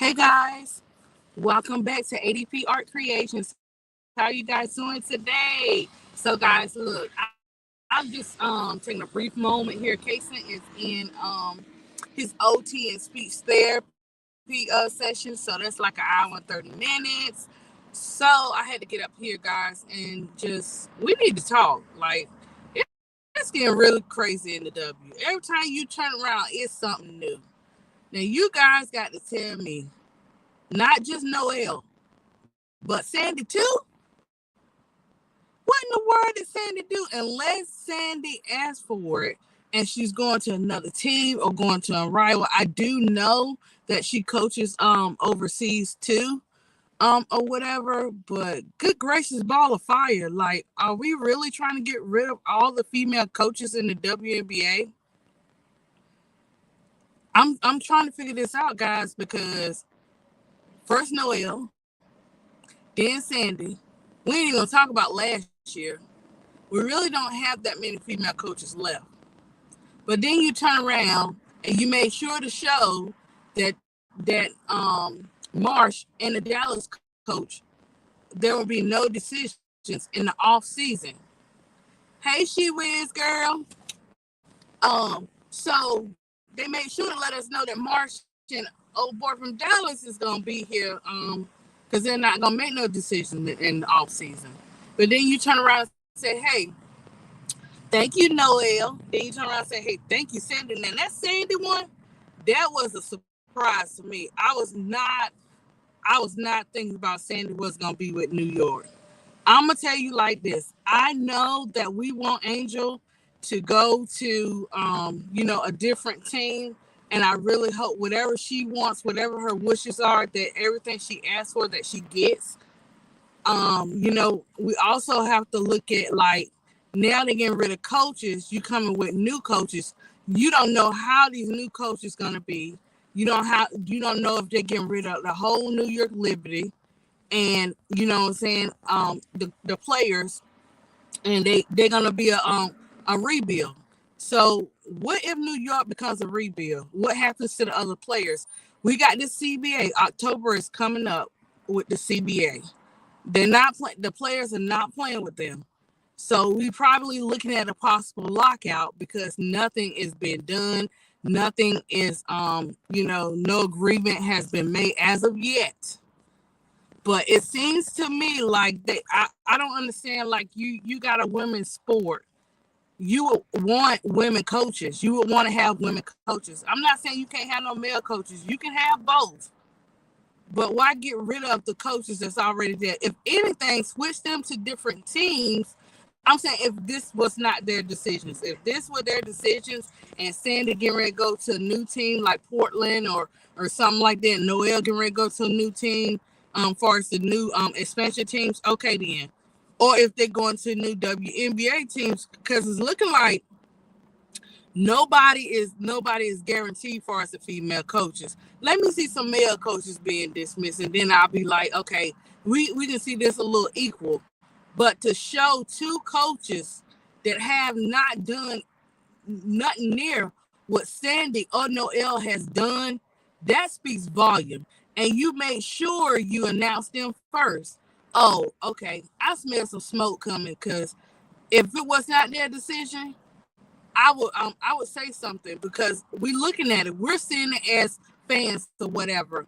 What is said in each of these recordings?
Hey guys, welcome back to ADP Art Creations. How are you guys doing today? So guys, look, I'm just taking a brief moment here. Kason is in his OT and speech therapy session, so that's like an hour and 30 minutes. So I had to get up here, guys, and just we need to talk. Like it's getting really crazy in the W. Every time you turn around, it's something new. Now you guys got to tell me, not just Noel, but Sandy too. What in the world did Sandy do? Unless Sandy asked for it and she's going to another team or going to a rival. I do know that she coaches overseas too, or whatever. But good gracious, ball of fire! Like, are we really trying to get rid of all the female coaches in the WNBA? I'm trying to figure this out, guys, because first Noel, then Sandy. We ain't even gonna talk about last year. We really don't have that many female coaches left. But then you turn around and you made sure to show that Marsh and the Dallas coach, there will be no decisions in the off season. Hey, she whiz girl. So they made sure to let us know that Marsh and old boy from Dallas is gonna be here. Because they're not gonna make no decisions in the off season. But then you turn around and say, hey, thank you, Noel. Then you turn around and say, hey, thank you, Sandy. And that Sandy one, that was a surprise to me. I was not thinking about Sandy was gonna be with New York. I'm gonna tell you like this. I know that we want Angel to go to a different team. And I really hope whatever she wants, whatever her wishes are, that everything she asks for, that she gets. We also have to look at, like, now they're getting rid of coaches. You coming with new coaches. You don't know how these new coaches gonna be. You don't know if they're getting rid of the whole New York Liberty, and you know what I'm saying, the players, and they're gonna be a rebuild. So what if New York becomes a rebuild? What happens to the other players? We got this CBA. October is coming up with the CBA. They're not the players are not playing with them. So we probably looking at a possible lockout because nothing is being done. Nothing is no agreement has been made as of yet. But it seems to me like I don't understand, like you got a women's sport. You would want women coaches. You would want to have women coaches. I'm not saying you can't have no male coaches. You can have both. But why get rid of the coaches that's already there? If anything, switch them to different teams. I'm saying if this was not their decisions, if this were their decisions and Sandy getting ready to go to a new team like Portland or something like that, Noel getting ready to go to a new team, far as the new expansion teams, okay then. Or if they're going to new WNBA teams, because it's looking like nobody is guaranteed for us the female coaches. Let me see some male coaches being dismissed, and then I'll be like, okay, we can see this a little equal. But to show two coaches that have not done nothing near what Sandy or Noel has done, that speaks volume. And you make sure you announce them first. Oh, okay. I smell some smoke coming, because if it was not their decision, I would say something, because we looking at it. We're seeing it as fans or whatever.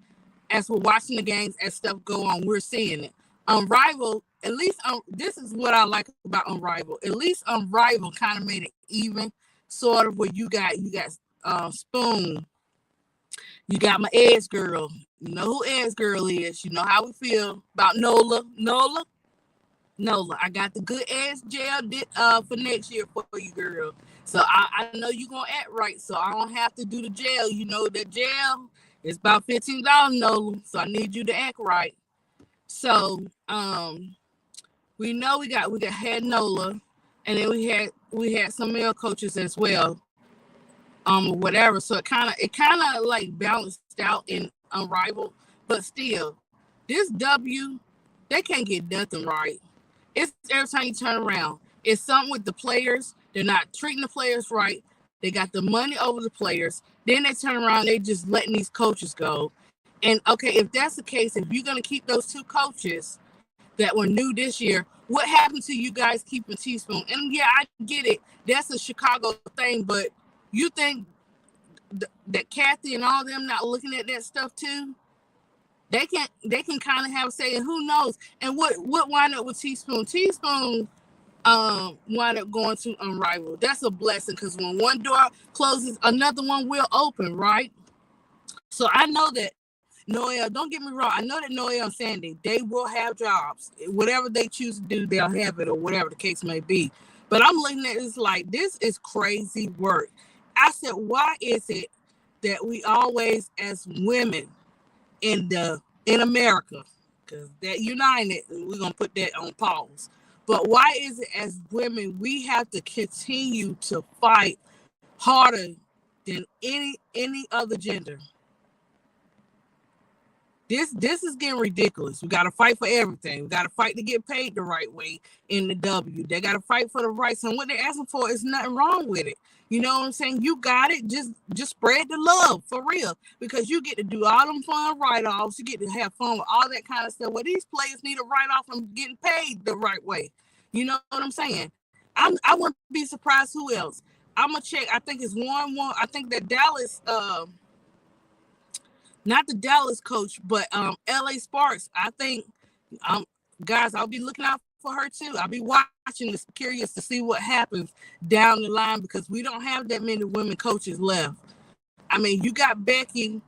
As we're watching the games, as stuff go on, we're seeing it. Rival, at least this is what I like about Unrival. At least Unrival kind of made it even, sort of, where you got Spoon, you got my Edge girl. You know who Edge girl is. You know how we feel about Nola. I got the good ass jail for next year for you, girl. So I know you're gonna act right, so I don't have to do the jail. You know that jail is about $15, Nola. So I need you to act right. So we know we got had Nola, and then we had some male coaches as well, or whatever. So it kind of like balanced out in Unrivaled, but still, this W, they can't get nothing right. It's every time you turn around, it's something with the players. They're not treating the players right. They got the money over the players. Then they turn around, they just letting these coaches go. And okay, if that's the case, if you're gonna keep those two coaches that were new this year, what happened to you guys keeping Teaspoon? And yeah, I get it. That's a Chicago thing, but you think that Kathy and all them not looking at that stuff too? They can kind of have a say, and who knows? And what wind up with Teaspoon? Teaspoon wind up going to Unrivaled. That's a blessing because when one door closes, another one will open, right? So I know that Noel, don't get me wrong, I know that Noel and Sandy, they will have jobs. Whatever they choose to do, they'll have it, or whatever the case may be. But I'm looking at this like, this is crazy work. I said, why is it that we always, as women in America, because that united, we're gonna put that on pause. But why is it as women we have to continue to fight harder than any other gender? This is getting ridiculous. We got to fight for everything. We got to fight to get paid the right way in the W. They got to fight for the rights, and what they're asking for is nothing wrong with it. You know what I'm saying? You got it. Just spread the love for real, because you get to do all them fun write-offs. You get to have fun with all that kind of stuff. Well, these players need a write-off and getting paid the right way. You know what I'm saying? I wouldn't be surprised who else. I'm gonna check. I think it's one. I think that Dallas. Not the Dallas coach, but LA Sparks. I think guys, I'll be looking out for her too. I'll be watching this, curious to see what happens down the line, because we don't have that many women coaches left. I mean, you got Becky and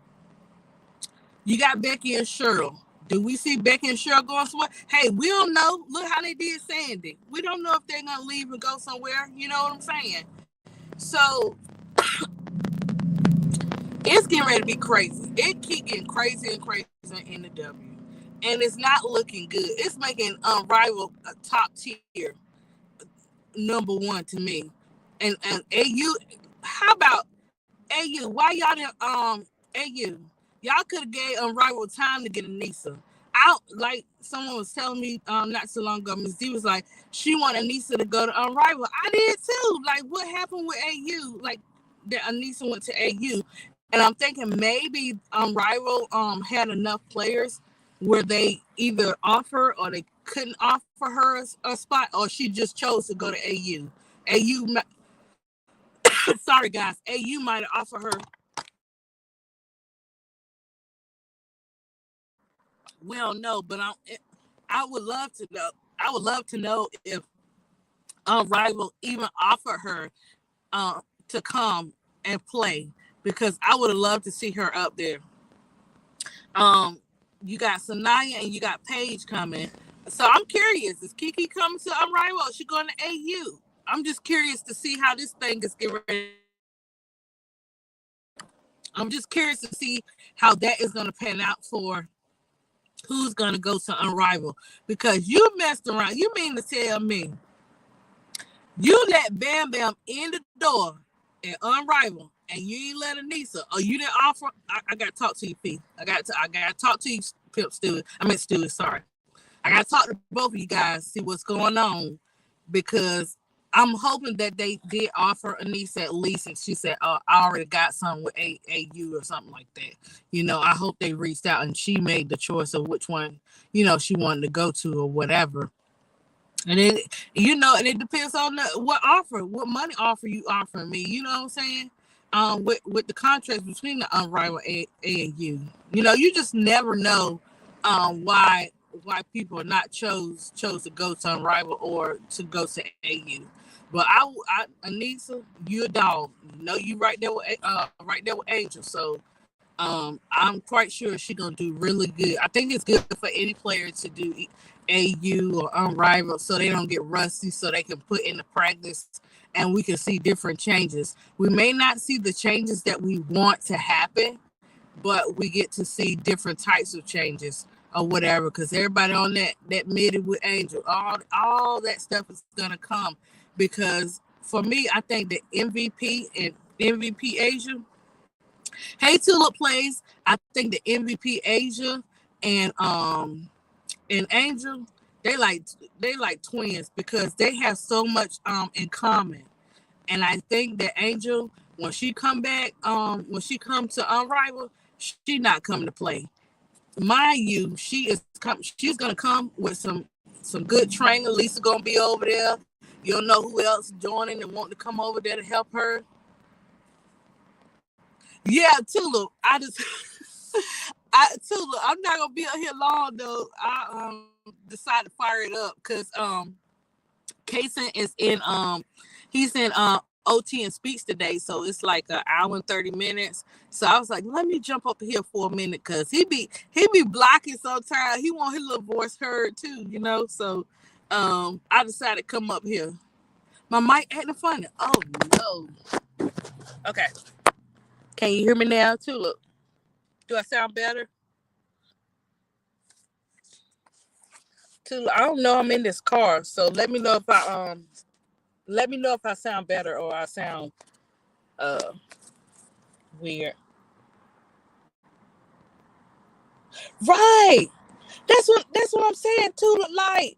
Cheryl. Do we see Becky and Cheryl going somewhere? Hey, we don't know. Look how they did Sandy. We don't know if they're gonna leave and go somewhere. You know what I'm saying? So it's getting ready to be crazy. It keep getting crazy and crazy in the W, and it's not looking good. It's making Unrivaled a top tier number one to me. And AU, how about AU? Why y'all didn't AU? Y'all could have gave Unrivaled time to get Anissa out. Like someone was telling me not so long ago, Miss D was like, she wanted Anissa to go to Unrivaled. I did too. Like, what happened with AU? Like that Anissa went to AU. And I'm thinking maybe Rival had enough players where they either offer or they couldn't offer her a spot, or she just chose to go to AU. Sorry guys, AU might have offered her. We don't know, but I would love to know. I would love to know if Rival even offered her to come and play, because I would have loved to see her up there. You got Sanaya and you got Paige coming. So I'm curious, is Kiki coming to Unrivaled, or is she going to AU? I'm just curious to see how this thing is getting ready. I'm just curious to see how that is going to pan out for who's going to go to Unrivaled, because you messed around. You mean to tell me you let Bam Bam in the door at Unrivaled, and you ain't let Anissa, or you didn't offer? I got to talk to you, P. I got to talk to you, Pimp Stewart. Stewart, sorry. I got to talk to both of you guys, see what's going on, because I'm hoping that they did offer Anissa at least, and she said, oh, I already got something with AU or something like that. You know, I hope they reached out and she made the choice of which one, she wanted to go to or whatever. And then, and it depends on what money offer you offering me. You know what I'm saying? With the contracts between the Unrivaled A and U, you just never know why people are not chose to go to Unrivaled or to go to AU. But Anissa, you a dog. You right there with Angel. So I'm quite sure she's gonna do really good. I think it's good for any player to do AU or Unrivaled, so they don't get rusty, so they can put into practice and we can see different changes. We may not see the changes that we want to happen, but we get to see different types of changes or whatever, because everybody on that mid with Angel, all that stuff is gonna come. Because for me, I think the MVP and MVP Asia, hey Tulip plays, I think the MVP Asia and Angel, they like twins, because they have so much in common. And I think that Angel, when she come back, when she come to Unrivaled, she not coming to play. mind you, she's gonna come with some good training. Lisa gonna be over there. You don't know who else joining and want to come over there to help her. Yeah, Tula. I just Tula, I'm not gonna be out here long though. I decided to fire it up because Kason is in he's in OT and speech today, so it's like an hour and 30 minutes. So I was like, let me jump up here for a minute because he be blocking sometimes. He want his little voice heard too, you know. So I decided to come up here. My mic acting funny. Oh no. Okay. Can you hear me now, Tula? Do I sound better? Tula, I don't know. I'm in this car, so let me know if I sound better or I sound uh weird. Right. That's what I'm saying too. Like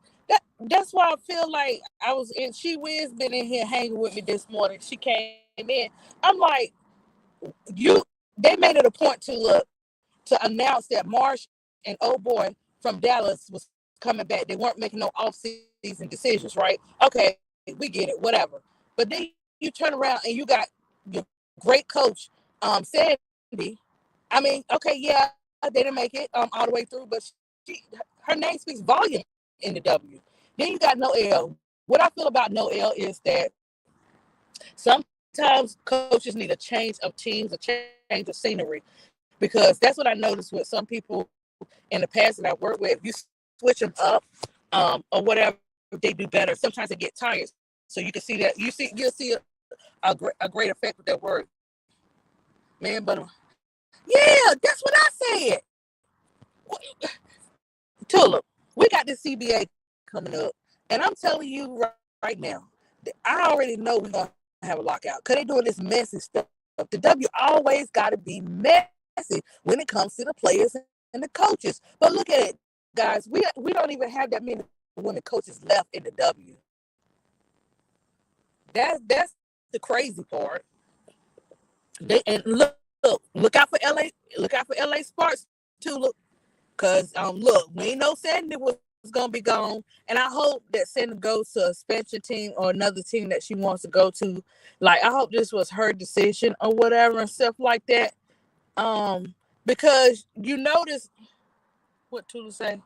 that's why I feel like I was in She Wiz been in here hanging with me this morning. She came in. I'm like, you they made it a point to announce that Marsh and old boy from Dallas was coming back. They weren't making no off-season decisions, right? Okay, we get it, whatever. But then you turn around and you got your great coach, Sandy. I mean, okay, yeah, they didn't make it all the way through, but her name speaks volume in the W. Then you got Noel. What I feel about Noel is that sometimes coaches need a change of teams, a change of scenery, because that's what I noticed with some people in the past that I work with. If you switch them up or whatever, they do better. Sometimes they get tired, so you can see that you'll see a great effect with that word, man. But yeah, that's what I said. Tulip, we got this CBA coming up, and I'm telling you right now, I already know we're gonna have a lockout because they're doing this messy stuff. The W always got to be messy when it comes to the players and the coaches. But look at it, guys. We don't even have that many women coaches left in the W. That's the crazy part. And look out for LA. Look out for LA Sparks too. Cause look, we ain't know Sandy was gonna be gone, and I hope that Sandy goes to a expansion team or another team that she wants to go to. Like I hope this was her decision or whatever and stuff like that. Because you notice what Tula say.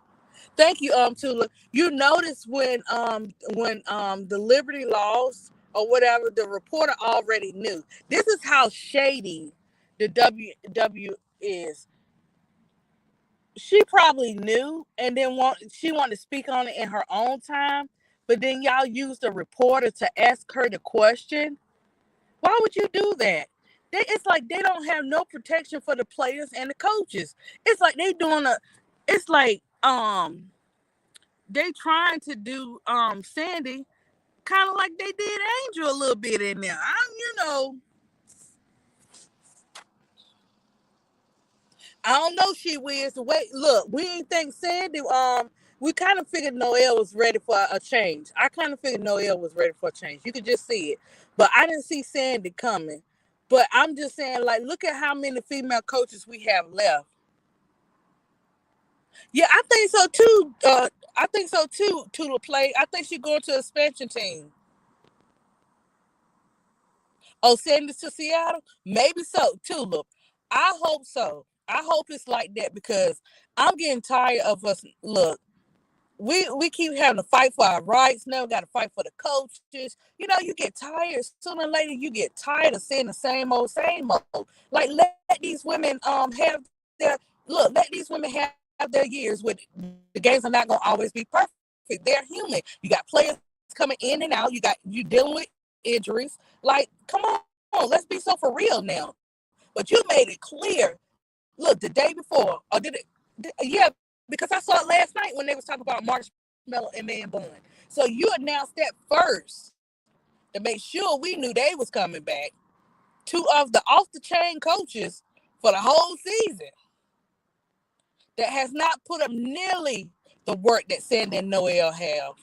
Thank you, Tula. You notice when the Liberty laws or whatever, the reporter already knew. This is how shady the W is. She probably knew and then she wanted to speak on it in her own time, but then y'all used a reporter to ask her the question. Why would you do that? It's like they don't have no protection for the players and the coaches. It's like it's like they trying to do Sandy kind of like they did Angel a little bit in there. I don't know, She Wiz. Wait, look, we ain't think Sandy. We kind of figured Noel was ready for a change. I kind of figured Noel was ready for a change. You could just see it, but I didn't see Sandy coming. But I'm just saying, like, look at how many female coaches we have left. Yeah, I think so too. I think so too. To the play, I think she's going to an expansion team. Oh, send this to Seattle? Maybe so. Tulip. I hope so. I hope it's like that because I'm getting tired of us. Look, we keep having to fight for our rights. Now we got to fight for the coaches. You know, you get tired. Sooner or later, you get tired of seeing the same old, same old. Like let these women have their look. Let these women have their years. With the games are not gonna always be perfect. They're human. You got players coming in and out. You dealing with injuries. Like, come on, let's be so for real now. But you made it clear. Look, the day before, or did it? Yeah, because I saw it last night when they was talking about Marshmallow and Man Bun. So you announced that first to make sure we knew they was coming back. Two of the off the chain coaches for the whole season that has not put up nearly the work that Sandy and Noel have.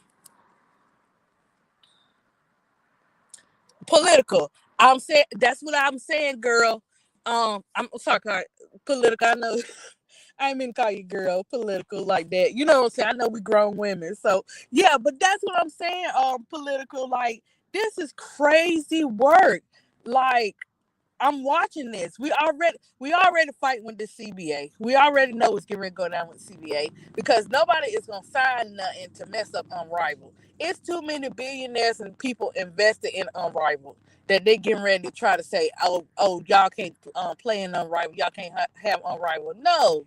Political. I'm saying that's what I'm saying, girl. I'm sorry, political. I know. I ain't mean to call you girl political like that. You know what I'm saying? I know we grown women. So yeah, but that's what I'm saying. Political, like this is crazy work. Like I'm watching this. We already fighting with the CBA. We already know what's getting ready to go down with CBA because nobody is gonna sign nothing to mess up Unrivaled. It's too many billionaires and people invested in Unrivaled that they getting ready to try to say, oh, y'all can't play in Unrivaled. Y'all can't have Unrivaled. No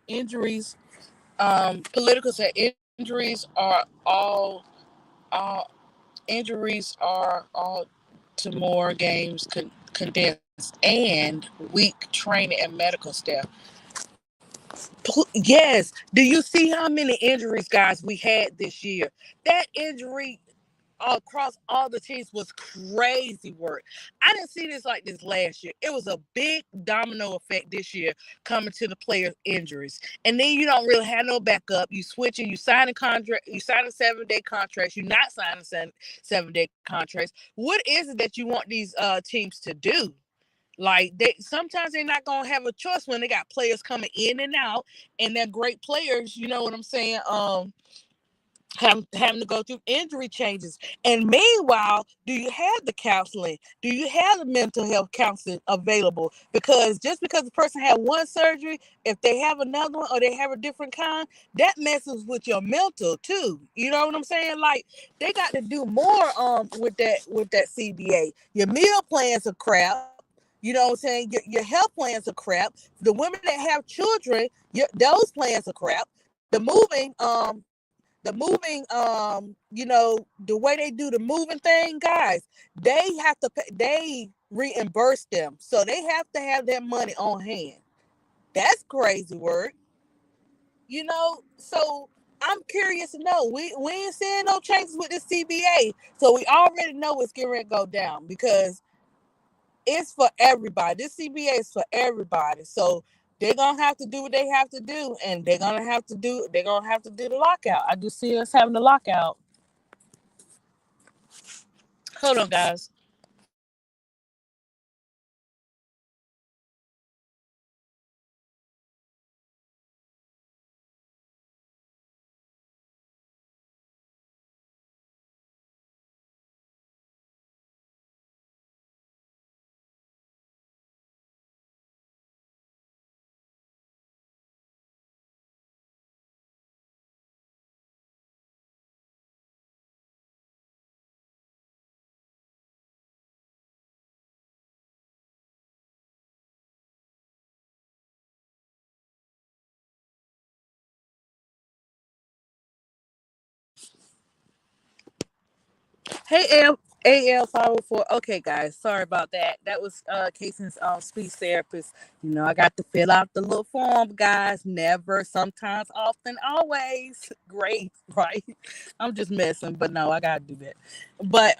injuries. Political said injuries are all to more games condensed and weak training and medical staff. Yes. Do you see how many injuries, guys, we had this year? That injury across all the teams was crazy work. I didn't see this like this last year. It was a big domino effect this year coming to the players' injuries. And then you don't really have no backup. You switching, you sign a contract, you sign a 7-day contract, you're not signing 7-day contracts. What is it that you want these teams to do? Like they sometimes they're not gonna have a choice when they got players coming in and out, and they're great players. You know what I'm saying? Having to go through injury changes. And meanwhile, do you have the counseling? Do you have the mental health counseling available? Because just because the person had one surgery, if they have another one or they have a different kind, that messes with your mental too. You know what I'm saying? Like they got to do more with that CBA. Your meal plans are crap. You know what I'm saying? Your health plans are crap. The women that have children, those plans are crap. The moving, the way they do the moving thing, guys, they have to pay, they reimburse them. So they have to have that money on hand. That's crazy work. So I'm curious to know. We ain't seeing no changes with the CBA. So we already know it's getting ready to go down because it's for everybody. This CBA is for everybody. So they're gonna have to do what they have to do, and they're gonna have to do the lockout. I just see us having the lockout. Hold on, guys. Hey, AL 504. Okay, guys, sorry about that. That was Casey's speech therapist. I got to fill out the little form, guys. Never, sometimes, often, always. Great, right? I'm just messing, but no, I gotta do that. But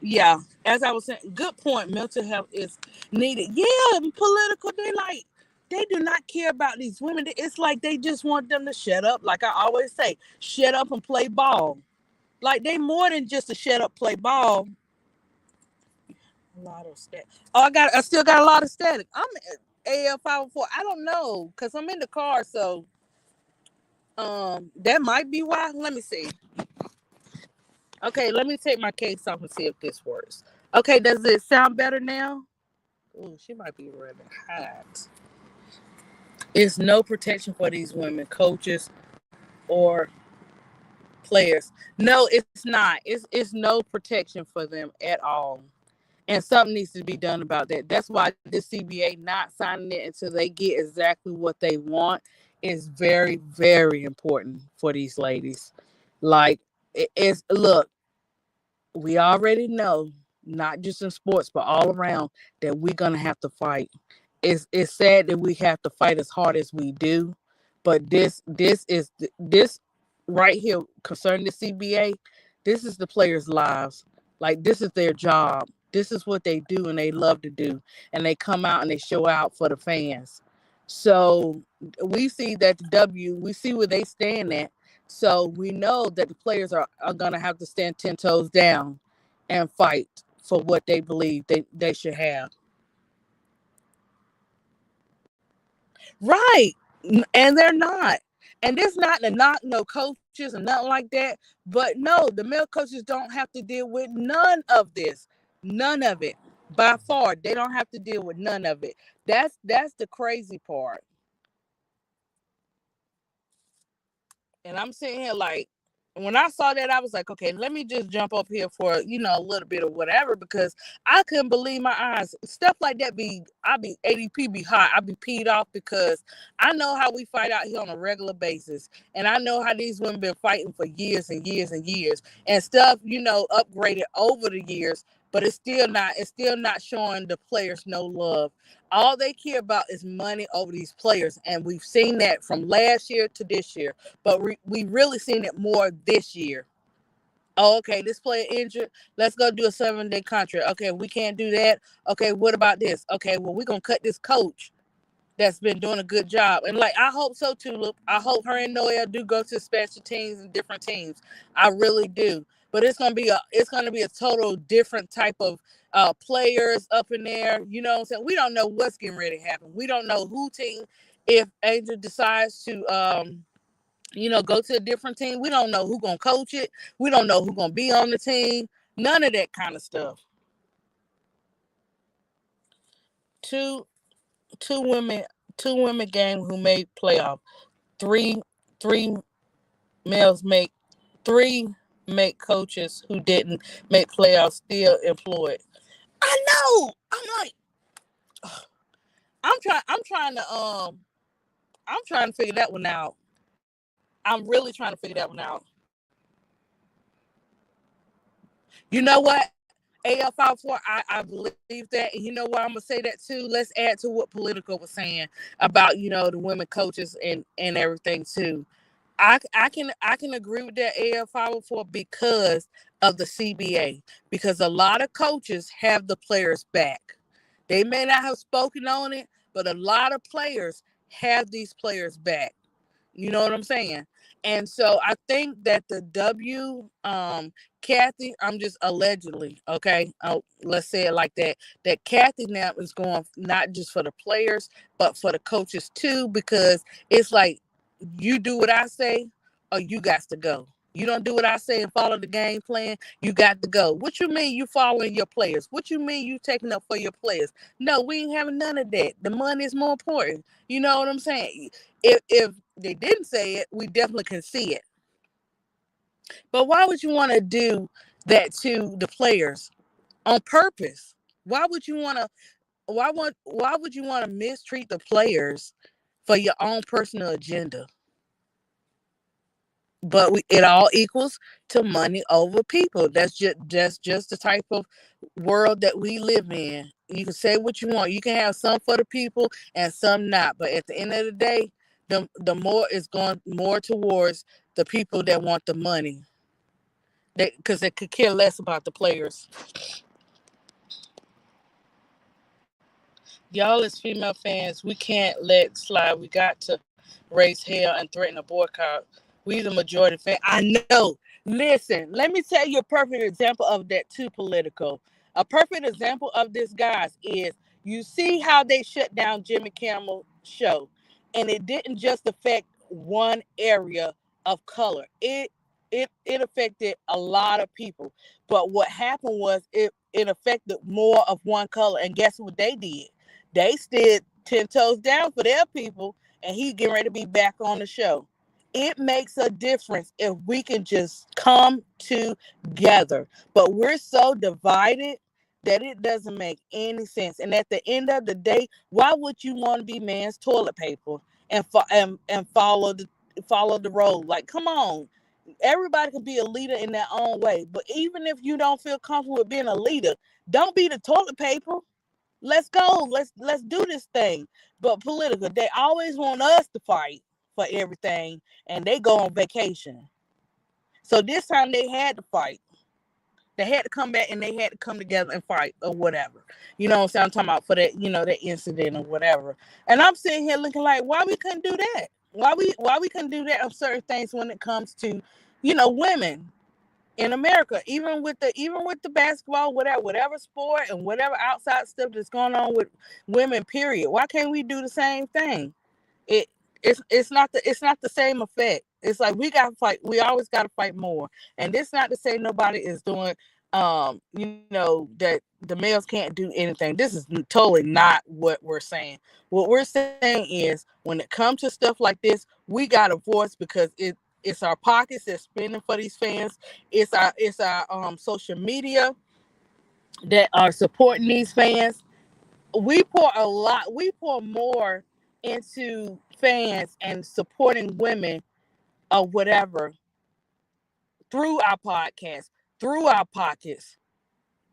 yeah, as I was saying, good point. Mental health is needed. Yeah, political. They do not care about these women. It's like they just want them to shut up. Like I always say, shut up and play ball. Like they more than just a shut up, play ball. A lot of static. Oh, I still got a lot of static. I'm AL 504. I don't know because I'm in the car, so that might be why. Let me see. Okay, let me take my case off and see if this works. Okay, does it sound better now? Oh, she might be rather hot. It's no protection for these women, coaches or players. No, it's not. It's no protection for them at all. And something needs to be done about that. That's why this CBA not signing it until they get exactly what they want is very, very important for these ladies. Like it's look, we already know, not just in sports, but all around, that we're gonna have to fight. It's sad that we have to fight as hard as we do, but this right here concerning the CBA. This is the players' lives. Like this is their job. This is what they do and they love to do, and they come out and they show out for the fans. So we see that we see where they stand at, so we know that the players are going to have to stand 10 toes down and fight for what they believe they should have. Right. And they're not. And this not to knock no coaches and nothing like that. But no, the male coaches don't have to deal with none of this. None of it. By far. They don't have to deal with none of it. That's the crazy part. And I'm sitting here like, when I saw that, I was like, okay, let me just jump up here for, a little bit of whatever, because I couldn't believe my eyes. Stuff like that I be ADP be hot. I be peed off because I know how we fight out here on a regular basis. And I know how these women been fighting for years and years and years, and stuff, upgraded over the years, but it's still not showing the players no love. All they care about is money over these players. And we've seen that from last year to this year, but we really seen it more this year. Oh, okay, this player injured. Let's go do a 7-day contract. Okay, we can't do that. Okay, what about this? Okay, well, we're gonna cut this coach that's been doing a good job. And like, I hope so too. Look, I hope her and Noah do go to special teams and different teams. I really do. But it's gonna be a total different type of players up in there. You know what I'm saying? We don't know what's getting ready to happen. We don't know who team, if Angel decides to go to a different team. We don't know who gonna coach it. We don't know who gonna be on the team. None of that kind of stuff. Two two women two women game who made playoff. Three three males make three make coaches who didn't make playoffs still employed. I know. I'm like, I'm trying to figure that one out. I'm really trying to figure that one out. You know what? AFI 4, I believe that. And you know what? I'm gonna say that too. Let's add to what Politico was saying about, the women coaches and everything too. I can agree with that AFI 4 because of the CBA. Because a lot of coaches have the players back. They may not have spoken on it, but a lot of players have these players back. You know what I'm saying? And so I think that the Kathy, I'm just allegedly, okay? Let's say it like that. That Kathy now is going not just for the players, but for the coaches too, because it's like, you do what I say or you got to go. You don't do what I say and follow the game plan, you got to go. What you mean you following your players? What you mean you taking up for your players? No, we ain't having none of that. The money is more important. You know what I'm saying? If they didn't say it, we definitely can see it. But why would you want to do that to the players on purpose? Why would you want to? Why would you want to mistreat the players for your own personal agenda? But it all equals to money over people. That's just the type of world that we live in. You can say what you want. You can have some for the people and some not. But at the end of the day, the more is going more towards the people that want the money. Because they could care less about the players. Y'all as female fans, we can't let slide. We got to raise hell and threaten a boycott. We the majority fan. I know. Listen, let me tell you a perfect example of that too, Political. A perfect example of this, guys, is you see how they shut down Jimmy Kimmel show. And it didn't just affect one area of color. It affected a lot of people. But what happened was it affected more of one color. And guess what they did? They stood 10 toes down for their people, and he getting ready to be back on the show. It makes a difference if we can just come together. But we're so divided that it doesn't make any sense. And at the end of the day, why would you want to be man's toilet paper and follow the road? Like, come on. Everybody can be a leader in their own way. But even if you don't feel comfortable with being a leader, don't be the toilet paper. Let's go. Let's do this thing. But Political, they always want us to fight for everything, and they go on vacation. So this time they had to fight. They had to come back and they had to come together and fight or whatever. You know what I'm saying? I'm talking about for that incident or whatever. And I'm sitting here looking like, why we couldn't do that? Why we couldn't do that on certain things when it comes to, women in America, even with the basketball, whatever sport and whatever outside stuff that's going on with women, period. Why can't we do the same thing? it it's not the same effect. It's like we gotta fight. We always gotta fight more. And this not to say nobody is doing that the males can't do anything. This is totally not what we're saying. What we're saying is when it comes to stuff like this, we got a voice because it's our pockets that's spending for these fans. It's our social media that are supporting these fans. We pour more into fans and supporting women or whatever through our podcast, through our pockets,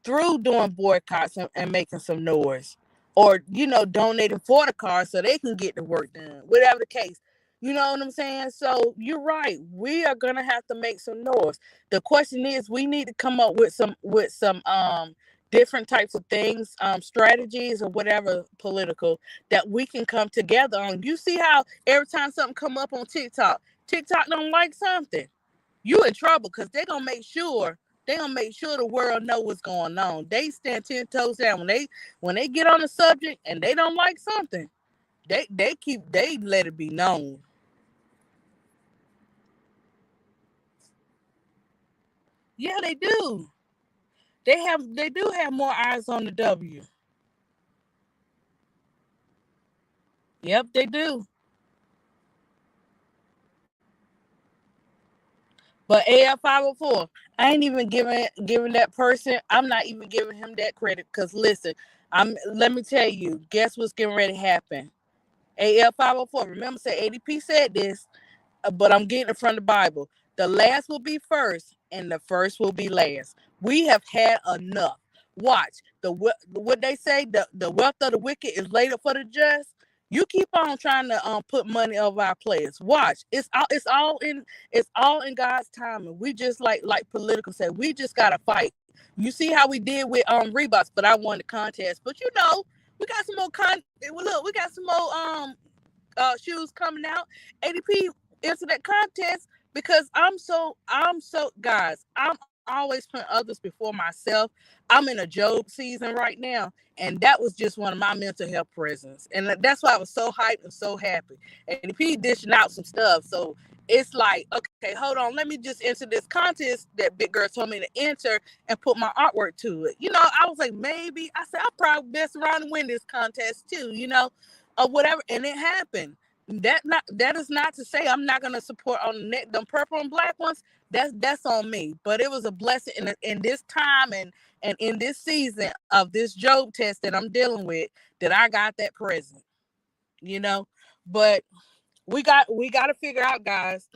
through doing boycotts and making some noise, or donating for the car so they can get the work done, whatever the case. You know what I'm saying? So you're right, we are gonna have to make some noise. The question is, we need to come up with some different types of things, strategies or whatever political, that we can come together on. You see how every time something come up on TikTok don't like something, you in trouble, because they gonna make sure the world know what's going on. They stand 10 toes down when they get on the subject and they don't like something. They let it be known. Yeah, they do. They do have more eyes on the W. Yep, they do. But AL 504, I ain't even giving that person. I'm not even giving him that credit. Cause listen, let me tell you. Guess what's getting ready to happen? AL 504. Remember, say ADP said this, but I'm getting it from the Bible. The last will be first, and the first will be last. We have had enough. Watch what they say. The wealth of the wicked is laid up for the just. You keep on trying to put money over our players. Watch, it's all in God's timing. We just like political said. We just gotta fight. You see how we did with Reeboks, but I won the contest. But we got some more look, we got some more shoes coming out. ADP into that contest, because I'm so guys. I'm always putting others before myself. I'm in a Job season right now, and that was just one of my mental health presents, and that's why I was so hyped and so happy. ADP dishing out some stuff, so it's like, okay, hold on, let me just enter this contest that big girl told me to enter and put my artwork to it. I was like, maybe I said I'll probably best around and win this contest too. Or whatever, and it happened. That is not to say I'm not gonna support on the net them purple and black ones. That's on me. But it was a blessing in this time and in this season of this Job test that I'm dealing with, that I got that present. You know, but we got to figure out, guys.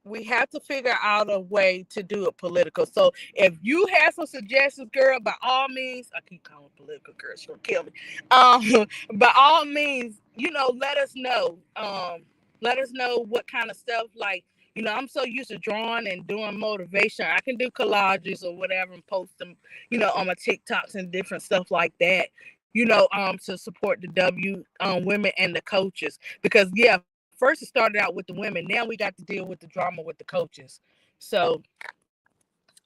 We have to figure out a way to do it political. So if you have some suggestions, girl, by all means, I keep calling political, girl, she'll kill me. By all means, let us know. Let us know what kind of stuff, like, I'm so used to drawing and doing motivation. I can do collages or whatever and post them, on my TikToks and different stuff like that. To support the women and the coaches, because yeah, first it started out with the women. Now we got to deal with the drama with the coaches. So,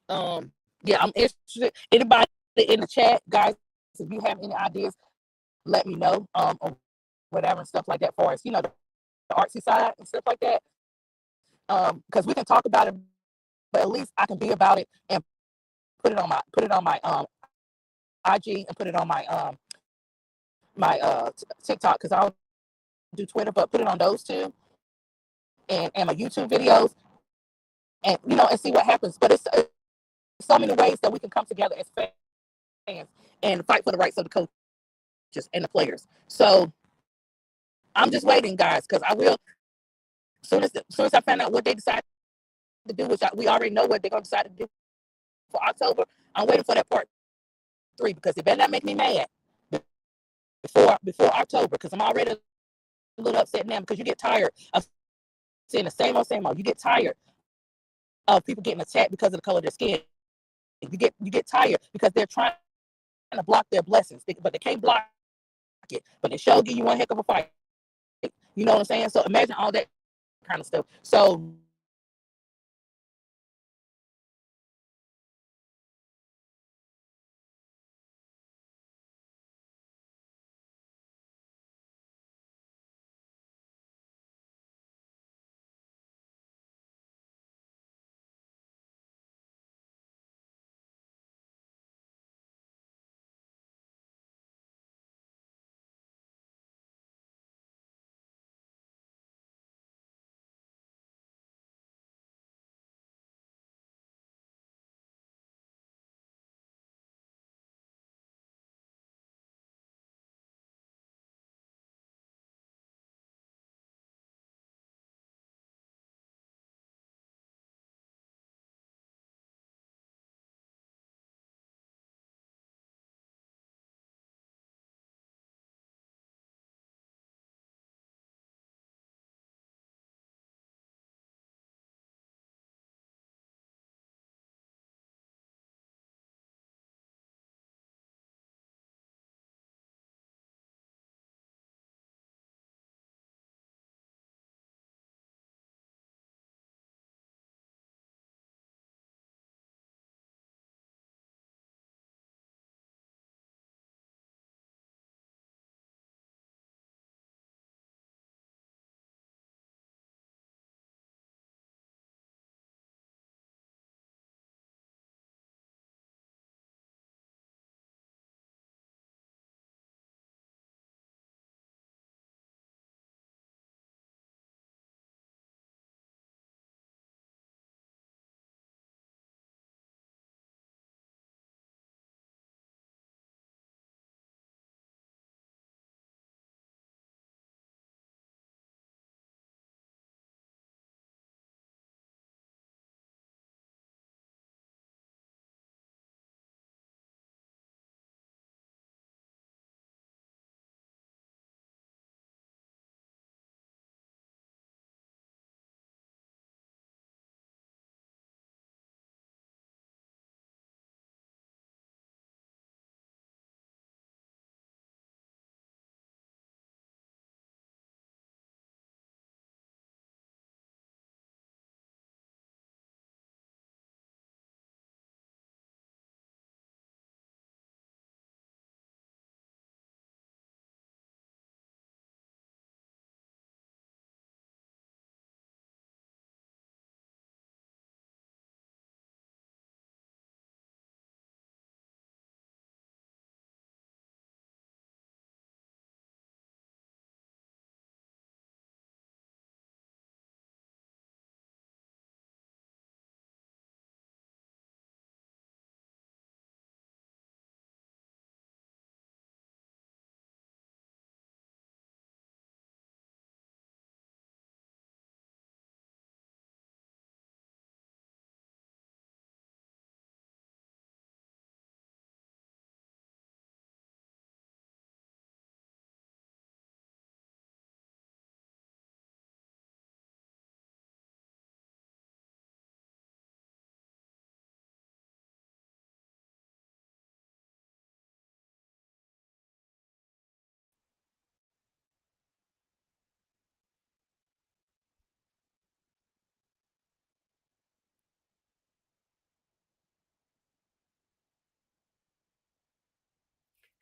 yeah, I'm interested. Anybody in the chat, guys, if you have any ideas, let me know. Or whatever and stuff like that for us. The artsy side and stuff like that. Because we can talk about it, but at least I can be about it and put it on my IG and put it on my TikTok, because I don't do Twitter, but put it on those two, and my YouTube videos, and see what happens. But it's so many ways that we can come together as fans and fight for the rights of the coaches and the players. So I'm just waiting, guys, because I will, soon as I find out what they decide to do, which we already know what they're going to decide to do for October. I'm waiting for that part 3, because it better not make me mad before October, because I'm already a little upset now, because you get tired of seeing the same old. You get tired of people getting attacked because of the color of their skin. You get tired because they're trying to block their blessings, but they can't block it. But they sure give you one heck of a fight. You know what I'm saying? So imagine all that kind of stuff. So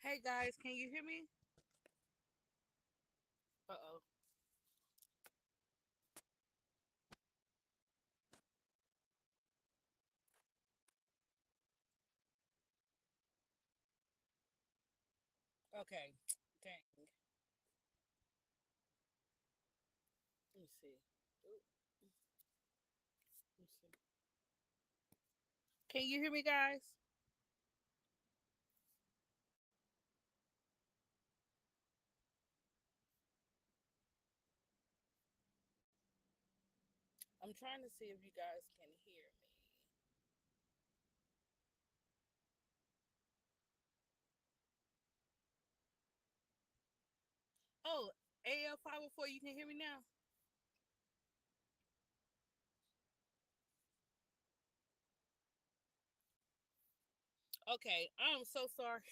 Hey guys, can you hear me? Uh oh. Okay. Dang. Let me see. Ooh, let me see. Can you hear me, guys? I'm trying to see if you guys can hear me. Oh, AL 504, you can hear me now? Okay, I'm so sorry.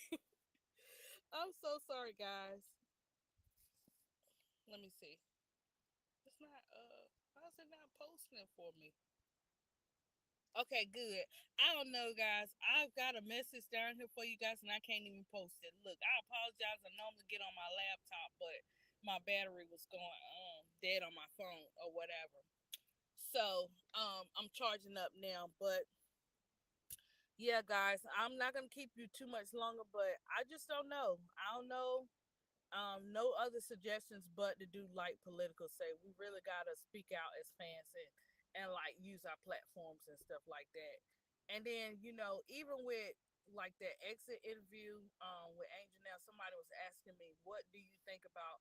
I'm so sorry, guys. Let me see. It's not, how's it not posting for me? Okay, good. I don't know, guys. I've got a message down here for you guys, and I can't even post it. Look, I apologize. I normally get on my laptop, but my battery was going dead on my phone or whatever. So I'm charging up now. But yeah, guys, I'm not gonna keep you too much longer. But I just don't know. I don't know. No other suggestions but to do like political say. We really gotta speak out as fans and like use our platforms and stuff like that. And then, even with like that exit interview with Angel now, somebody was asking me, what do you think about,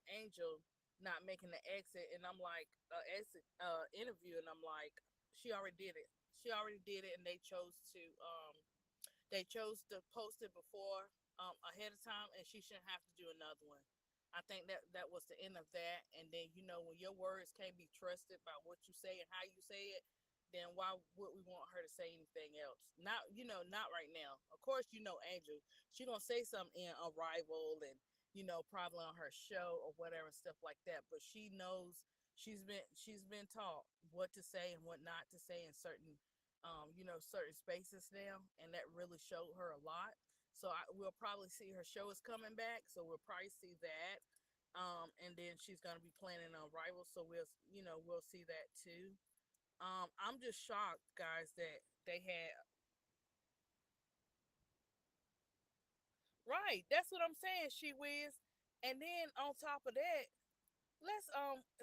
Angel not making the exit? And I'm like, exit interview, and I'm like, she already did it. She already did it, and they chose to post it before ahead of time, and she shouldn't have to do another one. I think that was the end of that. And then when your words can't be trusted by what you say and how you say it, then why would we want her to say anything else? Not right now. Of course, Angel, she gonna say something in Arrival and probably on her show or whatever stuff like that. But she knows she's been taught what to say and what not to say in certain spaces now, and that really showed her a lot. So we'll probably see her show is coming back, so we'll probably see that. And then she's gonna be planning on Rivals, so we'll see that too. I'm just shocked, guys, that they had right. That's what I'm saying, she whiz. And then on top of that, let's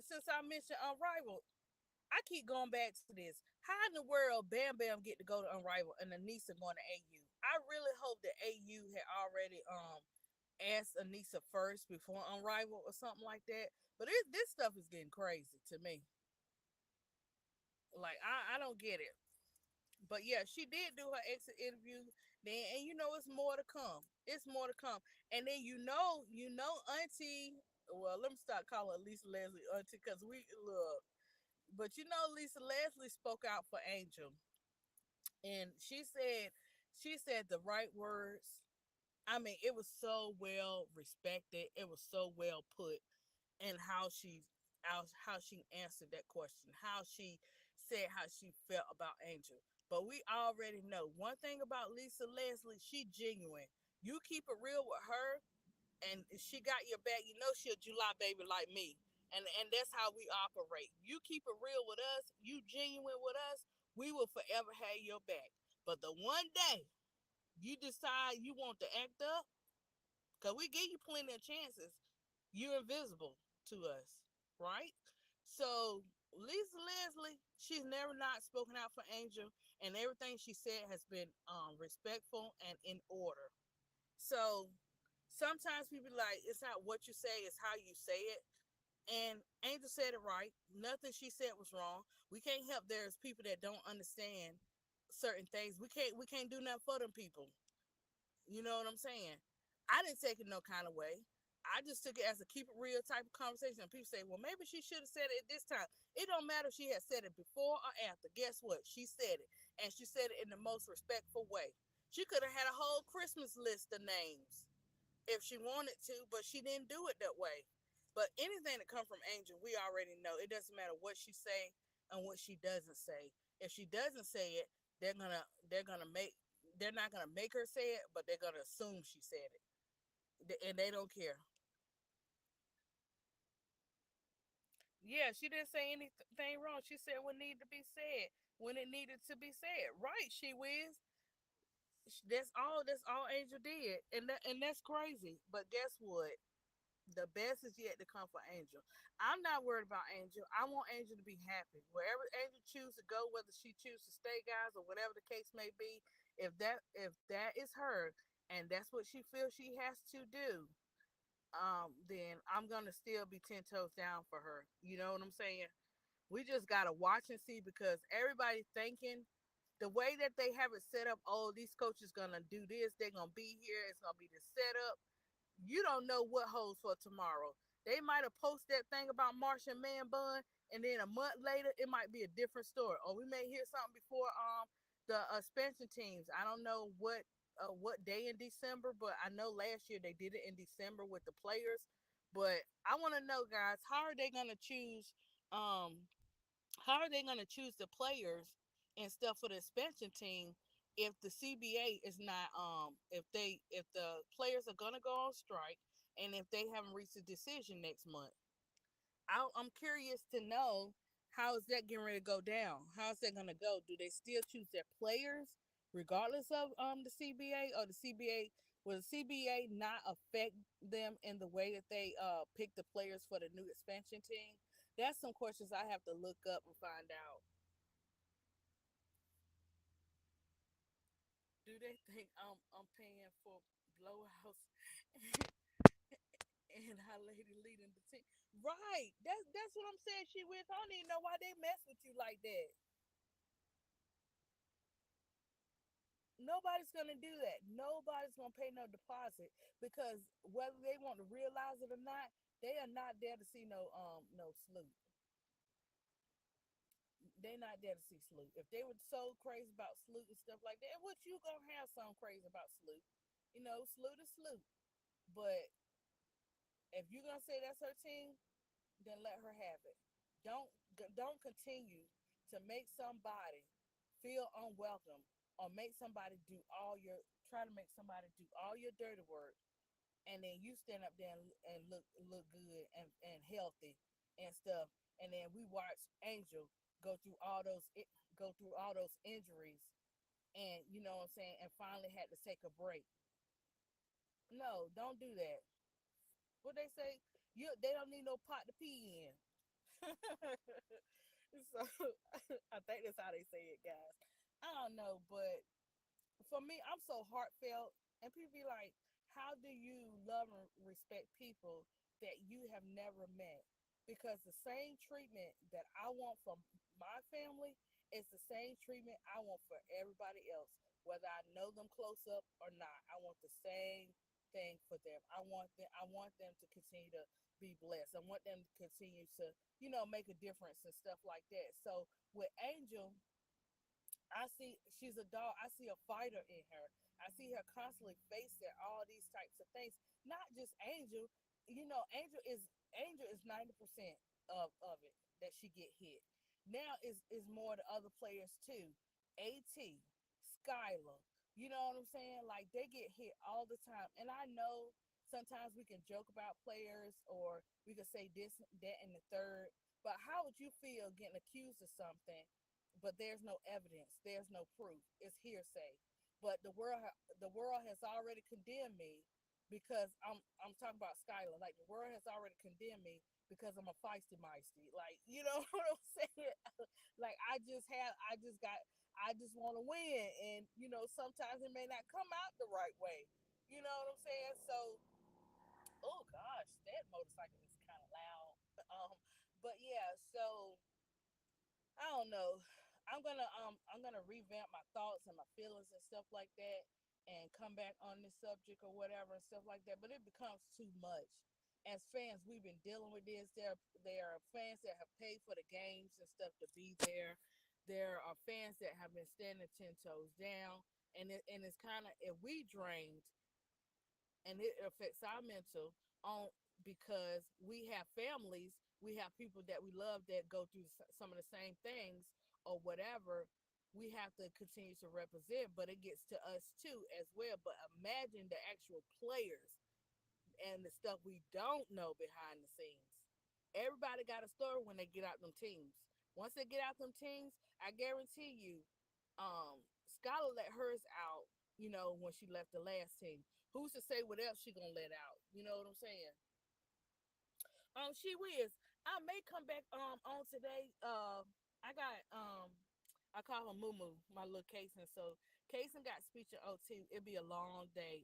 since I mentioned Unrivaled, I keep going back to this. How in the world Bam Bam get to go to Unrivaled and Anissa going to AU? I really hope that AU had already asked Anissa first before Unrivaled or something like that. But this stuff is getting crazy to me. Like I don't get it. But yeah, she did do her exit interview then, and it's more to come. It's more to come. And then Auntie. Well, let me start calling Lisa Leslie Auntie because we look. But Lisa Leslie spoke out for Angel, and she said the right words. I mean, it was so well respected. It was so well put, and how she answered that question, how she said how she felt about Angel. But we already know one thing about Lisa Leslie: she genuine. You keep it real with her, and she got your back. She a July baby like me, and that's how we operate. You keep it real with us. You genuine with us. We will forever have your back. But the one day you decide you want to act up, because we give you plenty of chances, you're invisible to us, right? So Lisa Leslie, she's never not spoken out for Angel, and everything she said has been respectful and in order. So sometimes people like it's not what you say, it's how you say it. And Angel said it right. Nothing she said was wrong. We can't help there's people that don't understand certain things. We can't do nothing for them people. You know what I'm saying? I didn't take it no kind of way. I just took it as a keep it real type of conversation. And people say, well, maybe she should have said it at this time. It don't matter if she had said it before or after. Guess what? She said it. And she said it in the most respectful way. She could have had a whole Christmas list of names if she wanted to, but she didn't do it that way. But anything that comes from Angel, we already know. It doesn't matter what she say and what she doesn't say. If she doesn't say it, they're gonna make they're not gonna make her say it, but they're gonna assume she said it, and they don't care. Yeah, she didn't say anything wrong. She said what needed to be said when it needed to be said. Right, she whiz. That's all. That's all Angel did, and that's crazy. But guess what? The best is yet to come for Angel. I'm not worried about Angel. I want Angel to be happy wherever Angel chooses to go, whether she chooses to stay, guys, or whatever the case may be. If that is her, and that's what she feels she has to do, then I'm gonna still be 10 toes down for her. You know what I'm saying? We just gotta watch and see because everybody thinking the way that they have it set up. Oh, these coaches gonna do this. They're gonna be here. It's gonna be the setup. You don't know what holds for tomorrow. They might have posted that thing about Martian Man Bun, and then a month later, it might be a different story. Or we may hear something before the expansion teams. I don't know what day in December, but I know last year they did it in December with the players. But I want to know, guys, um how are they going to choose the players and stuff for the expansion team if the CBA is not if the players are going to go on strike and if they haven't reached a decision next month? I'm curious to know how is that getting ready to go down? How is that going to go? Do they still choose their players regardless of the CBA, or the CBA, will the CBA not affect them in the way that they pick the players for the new expansion team? That's some questions I have to look up and find out. Do they think I'm paying for blowouts and how lady leading the team? Right. That's what I'm saying. She with. I don't even know why they mess with you like that. Nobody's gonna do that. Nobody's gonna pay no deposit because whether they want to realize it or not, they are not there to see no salute. They not there to see salute. If they were so crazy about salute and stuff like that, what you gonna have some crazy about salute? Salute is salute. But if you're gonna say that's her team, then let her have it. Don't don't continue to make somebody feel unwelcome or make somebody do all your try to make somebody do all your dirty work, and then you stand up there and look good and healthy and stuff, and then we watch Angel go through all those injuries, and you know what I'm saying, and finally had to take a break. No, don't do that. What they say, they don't need no pot to pee in. So I think that's how they say it, guys. I don't know, but for me, I'm so heartfelt, and people be like, "How do you love and respect people that you have never met?" Because the same treatment that I want from my family is the same treatment I want for everybody else, whether I know them close up or not. I want the same thing for them. I want them to continue to be blessed. I want them to continue to make a difference and stuff like that. So with Angel, I see she's a dog. I see a fighter in her. I see her constantly facing all these types of things. Not just Angel. Angel is 90% of it that she get hit. Now is more the other players too. AT, Skylar. You know what I'm saying? Like they get hit all the time. And I know sometimes we can joke about players or we could say this, that, and the third. But how would you feel getting accused of something but there's no evidence, there's no proof, it's hearsay? But the world has already condemned me because I'm talking about Skylar. Like the world has already condemned me because I'm a feisty meisty. Like you know what I'm saying? Like I just want to win, and sometimes it may not come out the right way. You know what I'm saying? So oh gosh, that motorcycle is kind of loud. But yeah, so I don't know. I'm gonna revamp my thoughts and my feelings and stuff like that, and come back on this subject or whatever and stuff like that. But it becomes too much. As fans, we've been dealing with this. There are fans that have paid for the games and stuff to be there. There are fans that have been standing 10 toes down, and it's kind of, if we drained, and it affects our mental on, because we have families, we have people that we love that go through some of the same things or whatever. we have to continue to represent, but it gets to us too as well. But imagine the actual players and the stuff we don't know behind the scenes. Everybody got a story when they get out them teams. Once they get out them teams, I guarantee you, Skylar let hers out, when she left the last team. Who's to say what else she gonna let out? You know what I'm saying? She Wiz. I may come back on today. I got I call her Moo Moo, my little Kason. So Kason got speech and OT. It'll be a long day.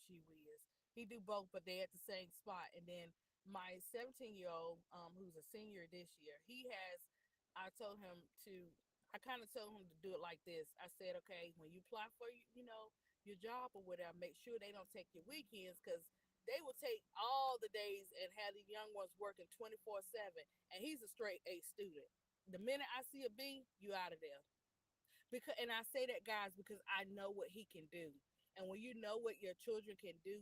She Wiz. He do both, but they at the same spot. And then my 17-year-old, who's a senior this year, he has. I told him to. I kind of told him to do it like this. I said, okay, when you apply for your job or whatever, make sure they don't take your weekends because they will take all the days and have the young ones working 24/7. And he's a straight A student. The minute I see a B, you out of there. And I say that, guys, because I know what he can do. And when you know what your children can do,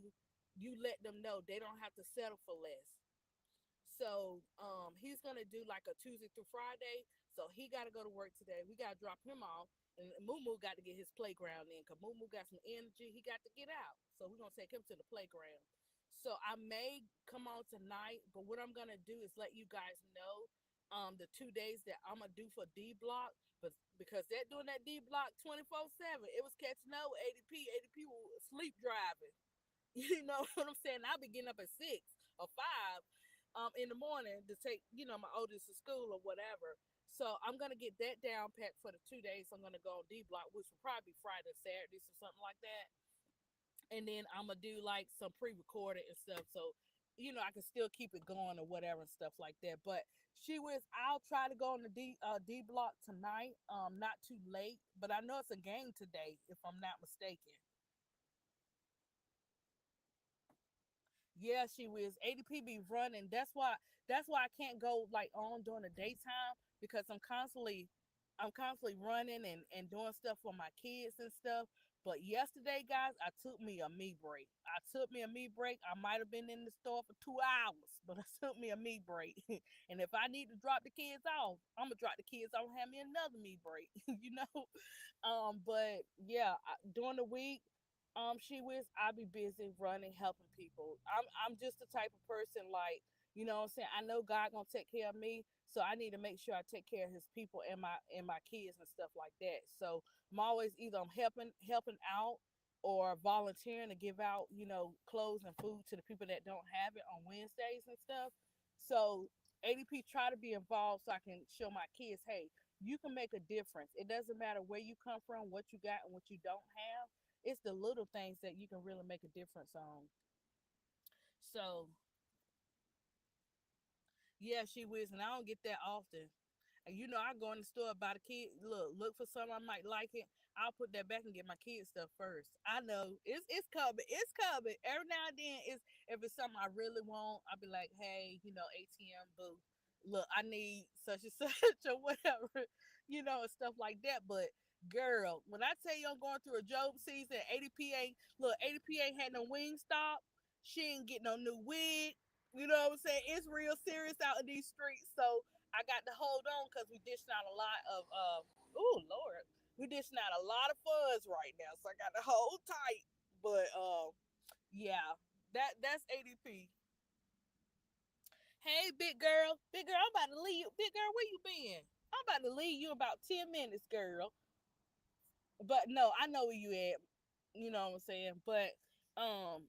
you let them know they don't have to settle for less. So he's gonna do like a Tuesday through Friday. So he got to go to work today. We got to drop him off, and Moo got to get his playground in because Moo got some energy. He got to get out. So we're gonna take him to the playground. So I may come on tonight, but what I'm gonna do is let you guys know the 2 days that I'm gonna do for D Block, but because they're doing that D Block 24/7, it was catching up with ADP. ADP was sleep driving. You know what I'm saying? I'll be getting up at 6 or 5 in the morning to take, my oldest to school or whatever. So I'm gonna get that down packed for the 2 days. I'm gonna go on D Block, which will probably be Friday, Saturdays, or something like that. And then I'm gonna do like some pre-recorded and stuff, so I can still keep it going or whatever and stuff like that. But I'll try to go on the D Block tonight, not too late, but I know it's a game today, if I'm not mistaken. Yeah, she was. ADP be running. That's why I can't go like on during the daytime because I'm constantly running and doing stuff for my kids and stuff. But yesterday, guys, I took me a me break. I took me a me break. I might have been in the store for 2 hours, but I took me a me break. And if I need to drop the kids off, I'm gonna drop the kids off and have me another me break. But yeah, during the week, I be busy running, helping people. I'm just the type of person like, what I'm saying, I know God gonna take care of me, so I need to make sure I take care of his people and my kids and stuff like that. So I'm always either I'm helping out or volunteering to give out, clothes and food to the people that don't have it on Wednesdays and stuff. So ADP try to be involved so I can show my kids, hey, you can make a difference. It doesn't matter where you come from, what you got and what you don't have. It's the little things that you can really make a difference on. So yeah, she whiz, and I don't get that often. And I go in the store, buy the kid, look for something I might like it. I'll put that back and get my kid stuff first. I know it's coming. It's coming. Every now and then, if it's something I really want, I'll be like, hey, ATM boo, look, I need such and such or whatever, and stuff like that. But girl, when I tell you I'm going through a Job season, ADP ain't had no wing stop. She ain't get no new wig. You know what I'm saying? It's real serious out in these streets. So I got to hold on because we dishing out a lot of oh Lord. We dishing out a lot of funds right now. So I got to hold tight. But yeah, that's ADP. Hey big girl. Big girl, I'm about to leave you. Big girl, where you been? I'm about to leave you about 10 minutes, girl. But no, I know where you at. You know what I'm saying? But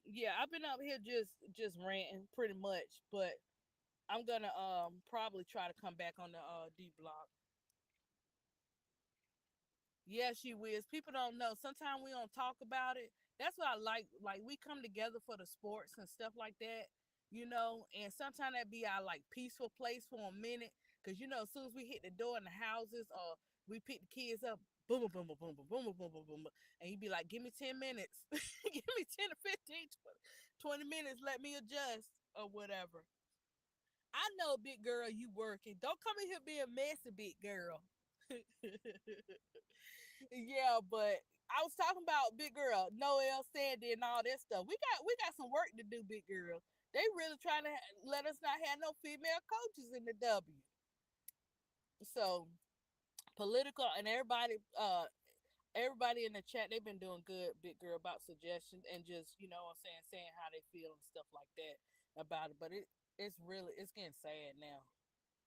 yeah, I've been up here just ranting pretty much. But I'm gonna probably try to come back on the D Block. Yeah, she whiz. People don't know. Sometimes we don't talk about it. That's what I like. Like we come together for the sports and stuff like that, And sometimes that be our like peaceful place for a minute, cause as soon as we hit the door in the houses or we pick the kids up, boom, boom, boom, boom, boom, boom, boom, boom, boom, boom, and you be like, give me 10 minutes, give me 10 to 15, 20 minutes, let me adjust or whatever. I know, big girl, you working. Don't come in here being messy, big girl. Yeah, but I was talking about big girl, Noel, Sandy, and all that stuff. We got some work to do, big girl. They really trying to let us not have no female coaches in the W. So political, and everybody in the chat, they've been doing good, big girl, about suggestions and just, what I'm saying how they feel and stuff like that about it. But it's getting sad now.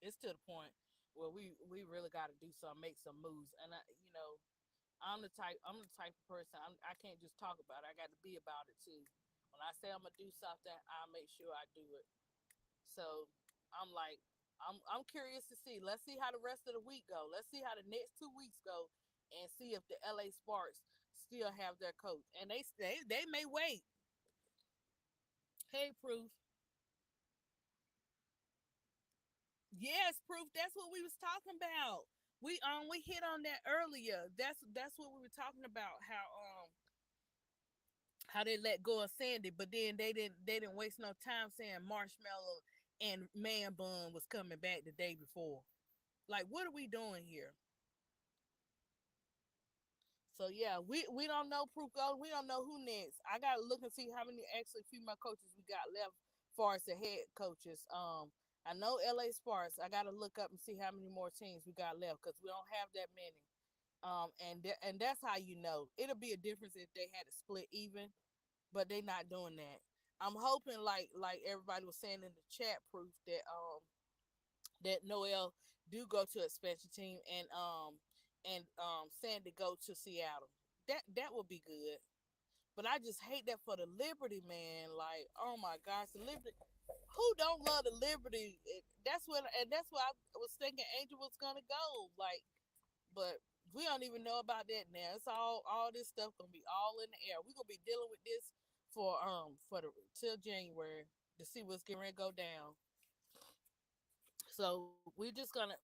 It's to the point where we really got to do something, make some moves. And I'm the type of person, I can't just talk about it. I got to be about it too. When I say I'm gonna do something, I'll make sure I do it. So I'm like, I'm curious to see. Let's see how the rest of the week go. Let's see how the next 2 weeks go, and see if the LA Sparks still have their coach. And they may wait. Hey, Proof. Yes, Proof. That's what we was talking about. We hit on that earlier. That's what we were talking about. How they let go of Sandy, but then they didn't waste no time saying Marshmallow and Man Bun was coming back the day before. Like, what are we doing here? So yeah, we don't know, Proof Gold. We don't know who next. I gotta look and see how many actually female coaches we got left, far as the head coaches. I know LA Sparks. I gotta look up and see how many more teams we got left, because we don't have that many. And that's how you know it'll be a difference if they had to split even, but they not doing that. I'm hoping, like everybody was saying in the chat, Proof, that Noel do go to expansion team, and Sandy go to Seattle. That would be good. But I just hate that for the Liberty, man. Like, oh my gosh, the Liberty. Who don't love the Liberty? That's what I was thinking Angel was gonna go. Like, but we don't even know about that now. It's all this stuff gonna be all in the air. We're gonna be dealing with this for the till January to see what's getting ready to go down. So we're just gonna